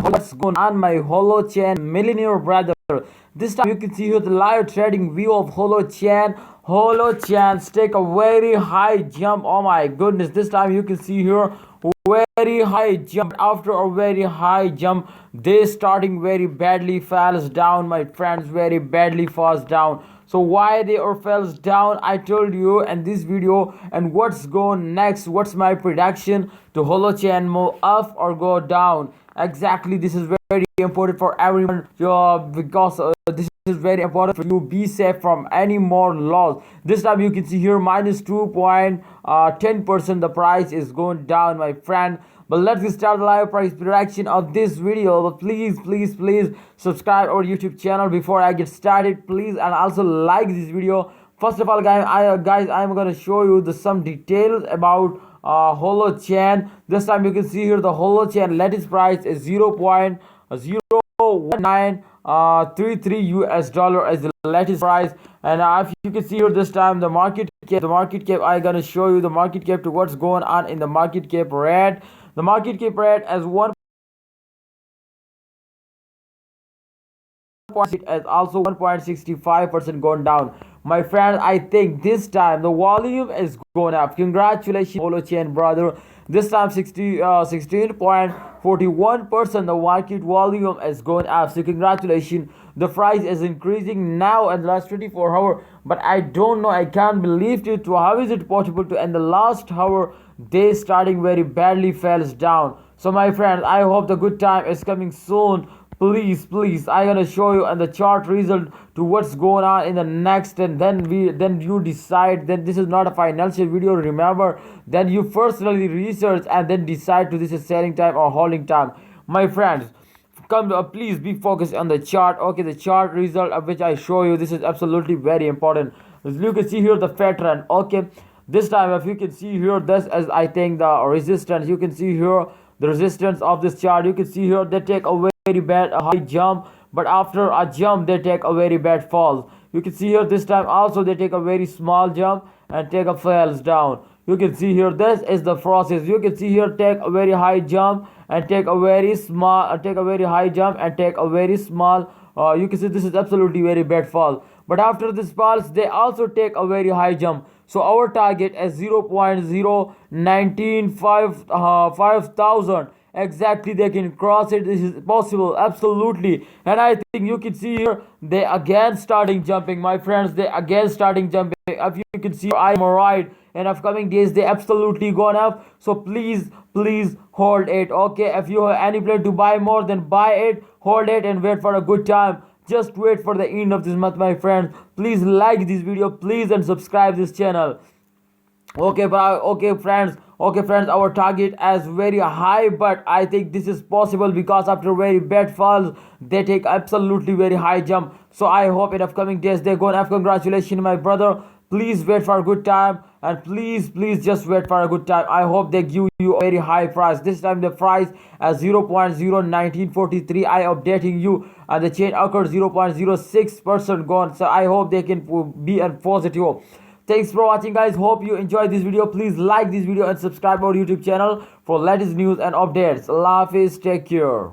what's going on, my Holochain millionaire brother. This time you can see here the live trading view of Holochain. Holochain take a very high jump. Oh my goodness, this time you can see here very high jump. After a very high jump, they starting very badly falls down, my friends, very badly falls down. So why they or falls down, I told you in this video. And what's going next, what's my prediction to Holochain move up or go down. Exactly, this is very important for everyone, because this is very important for you. Be safe from any more loss. This time you can see here minus 2.10%. The price is going down, my friend. But let's start the live price prediction of this video. But please subscribe our YouTube channel before I get started, please, and also like this video. First of all, guys, I'm gonna show you some details about Holochain. This time you can see here the Holochain latest price is 0.01933 US dollar as the latest price. And if you can see here this time the market cap, I gonna show you the market cap to what's going on in the market cap rate. The market cap rate as also 1.65% going down. My friend, I think this time the volume is going up. Congratulations, Holochain brother. This time 16.41% the market volume is going up. So congratulations. The price is increasing now in the last 24 hours. But I don't know, I can't believe it. How is it possible to in the last hour they starting very badly falls down. So my friends, I hope the good time is coming soon. Please, I gonna show you and the chart result to what's going on in the next, and then you decide. Then this is not a financial video, remember. Then you personally research and then decide to this is selling time or holding time. My friends, please be focused on the chart. Okay, the chart result of which I show you, this is absolutely very important. As you can see here the fat trend. Okay, this time if you can see here, this is I think the resistance. You can see here the resistance of this chart. You can see here they take a very bad high jump, but after a jump they take a very bad fall. You can see here this time also they take a very small jump and take a falls down. You can see here this is the process. You can see here take a very high jump and take a very small, take a very high jump and take a very small. You can see this is absolutely very bad fall. But after this falls, they also take a very high jump. So our target is 0.01955000. Exactly, they can cross it. This is possible, absolutely. And I think you can see here they again starting jumping, my friends. They again starting jumping. If you can see, I'm right. In upcoming days they absolutely gone up. So please hold it. Okay, if you have any plan to buy more, then buy it, hold it, and wait for a good time. Just wait for the end of this month, my friends. Please like this video, please, and subscribe this channel. Okay, friends, our target is very high, but I think this is possible because after very bad falls they take absolutely very high jump. So I hope in upcoming days they go up. Congratulations, my brother. Please wait for a good time, and please just wait for a good time. I hope they give you a very high price. This time the price as 0.01943. I updating you, and the change occurred 0.06% gone. So I hope they can be a positive. Thanks for watching, guys. Hope you enjoyed this video. Please like this video and subscribe our YouTube channel for latest news and updates. Allah Hafiz, take care.